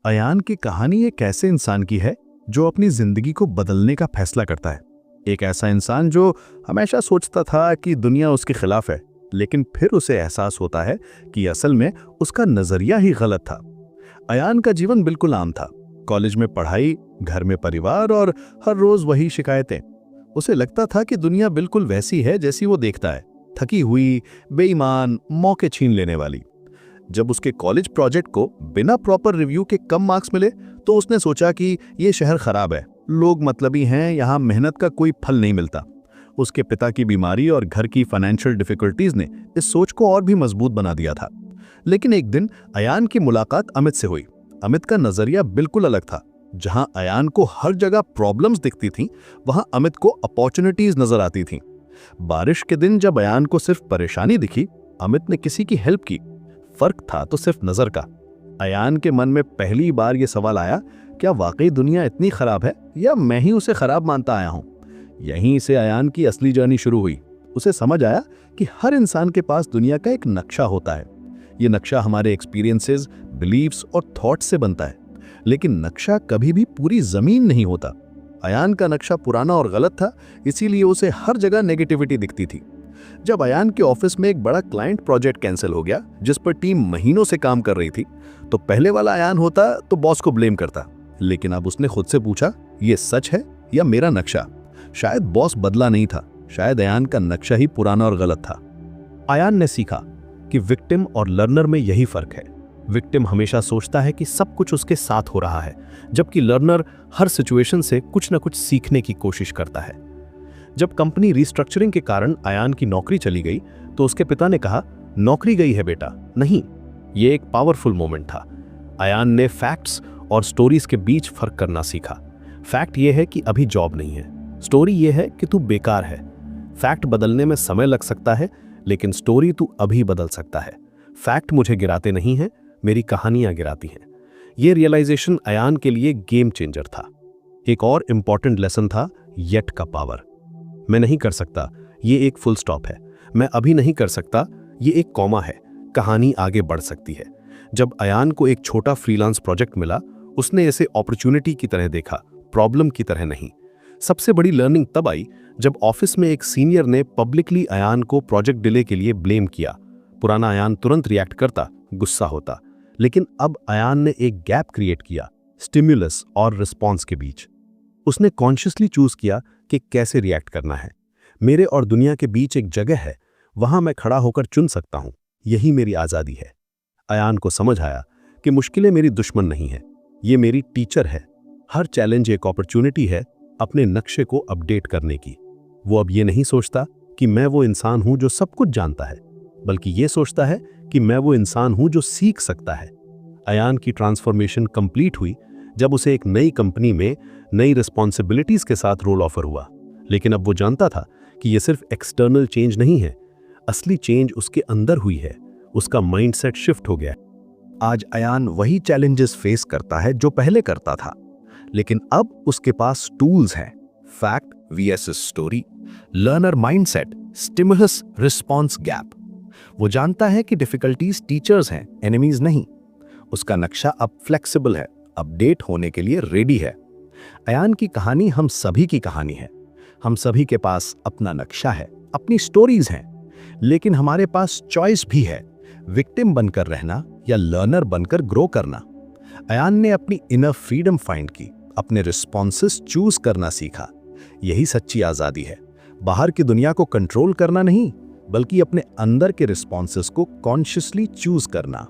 अयान की कहानी एक ऐसे इंसान की है जो अपनी जिंदगी को बदलने का फैसला करता है। एक ऐसा इंसान जो हमेशा सोचता था कि दुनिया उसके खिलाफ है, लेकिन फिर उसे एहसास होता है कि असल में उसका नजरिया ही गलत था। अयान का जीवन बिल्कुल आम था। कॉलेज में पढ़ाई, घर में परिवार और हर रोज वही शिकायतें। उसे लगता था कि दुनिया बिल्कुल वैसी है जैसी वो देखता है, थकी हुई, बेईमान, मौके छीन लेने वाली। जब उसके कॉलेज प्रोजेक्ट को बिना प्रॉपर रिव्यू के कम मार्क्स मिले तो उसने सोचा कि ये शहर खराब है, लोग मतलबी हैं, यहाँ मेहनत का कोई फल नहीं मिलता। उसके पिता की बीमारी और घर की फाइनेंशियल डिफिकल्टीज ने इस सोच को और भी मजबूत बना दिया था। लेकिन एक दिन अयान की मुलाकात अमित से हुई। अमित का नजरिया बिल्कुल अलग था। जहां अयान को हर जगह प्रॉब्लम्स दिखती थीं, वहां अमित को अपॉर्चुनिटीज नजर आती थीं। बारिश के दिन जब अयान को सिर्फ परेशानी दिखी, अमित ने किसी की हेल्प की। फर्क था तो सिर्फ नजर का। अयान के मन में पहली बार यह सवाल आया, क्या वाकई दुनिया इतनी खराब है या मैं ही उसे खराब मानता आया हूं? यहीं से अयान की असली जर्नी शुरू हुई। उसे समझ आया कि हर इंसान के पास दुनिया का एक नक्शा होता है। ये नक्शा हमारे एक्सपीरियंसेस, बिलीव्स और थॉट्स से बनता है, लेकिन नक्शा कभी भी पूरी जमीन नहीं होता। अयान का नक्शा पुराना और गलत था, इसीलिए उसे हर जगह नेगेटिविटी दिखती थी। जब अयान के ऑफिस में एक बड़ा क्लाइंट प्रोजेक्ट कैंसिल हो गया, जिस पर टीम महीनों से काम कर रही थी, तो पहले वाला अयान होता तो बॉस को ब्लेम करता। लेकिन अब उसने खुद से पूछा, ये सच है या मेरा नक्शा? शायद बॉस बदला नहीं था, शायद अयान का नक्शा ही पुराना और गलत था। अयान ने सीखा कि विक्टिम और लर्नर में यही फर्क है। विक्टिम हमेशा सोचता है कि सब कुछ उसके साथ हो रहा है, जबकि लर्नर हर सिचुएशन से कुछ न कुछ सीखने की कोशिश करता है। जब कंपनी रिस्ट्रक्चरिंग के कारण अयान की नौकरी चली गई, तो उसके पिता ने कहा, नौकरी गई है बेटा, नहीं। यह एक पावरफुल मोमेंट था। अयान ने फैक्ट्स और स्टोरीज के बीच फर्क करना सीखा। फैक्ट यह है कि अभी जॉब नहीं है, स्टोरी यह है कि तू बेकार है। फैक्ट बदलने में समय लग सकता है, लेकिन स्टोरी तू अभी बदल सकता है। फैक्ट मुझे गिराते नहीं हैं, मेरी कहानियां गिराती हैं। यह रियलाइजेशन अयान के लिए गेम चेंजर था। एक और इंपॉर्टेंट लेसन था येट का पावर। मैं नहीं कर सकता, ये एक फुल स्टॉप है। मैं अभी नहीं कर सकता, ये एक कॉमा है। कहानी आगे बढ़ सकती है। जब अयान को एक छोटा फ्रीलांस प्रोजेक्ट मिला, उसने इसे अपॉर्चुनिटी की तरह देखा, प्रॉब्लम की तरह नहीं। सबसे बड़ी लर्निंग तब आई जब ऑफिस में एक सीनियर ने पब्लिकली अयान को प्रोजेक्ट डिले के लिए ब्लेम किया। पुराना अयान तुरंत रिएक्ट करता, गुस्सा होता, लेकिन अब अयान ने एक गैप क्रिएट किया, स्टिम्युलस और रिस्पॉन्स के बीच। उसने कॉन्शियसली चूज किया कि कैसे रिएक्ट करना है। मेरे और दुनिया के बीच एक जगह है, वहां मैं खड़ा होकर चुन सकता हूं, यही मेरी आजादी है। अयान को समझ आया कि मुश्किलें मेरी दुश्मन नहीं है, ये मेरी टीचर है। हर चैलेंज एक अपॉर्चुनिटी है अपने नक्शे को अपडेट करने की। वो अब ये नहीं सोचता कि मैं वो इंसान हूं जो सब कुछ जानता है, बल्कि ये सोचता है कि मैं वो इंसान हूं जो सीख सकता है। अयान की ट्रांसफॉर्मेशन कंप्लीट हुई जब उसे एक नई कंपनी में नई रिस्पॉन्सिबिलिटीज के साथ रोल ऑफर हुआ। लेकिन अब वो जानता था कि ये सिर्फ एक्सटर्नल चेंज नहीं है, असली चेंज उसके अंदर हुई है। उसका माइंडसेट शिफ्ट हो गया। आज अयान वही चैलेंजेस फेस करता है जो पहले करता था, लेकिन अब उसके पास टूल्स हैं। Fact VS story, learner mindset, stimulus response gap. वो जानता है कि डिफिकल्टीज टीचर्स हैं, एनिमीज नहीं। उसका नक्शा अब फ्लेक्सिबल है, अपडेट होने के लिए रेडी है। अयान की कहानी हम सभी की कहानी है। हम सभी के पास अपना नक्शा है, अपनी स्टोरीज हैं, लेकिन हमारे पास चॉइस भी है, विक्टिम बनकर रहना या लर्नर बनकर ग्रो करना। अयान ने अपनी इनर फ्रीडम फाइंड की, अपने रिस्पॉन्सेस चूज करना सीखा। यही सच्ची आजादी है, बाहर की दुनिया को कंट्रोल करना नहीं, बल्कि अपने अंदर के रिस्पॉन्सेस को कॉन्शियसली चूज करना।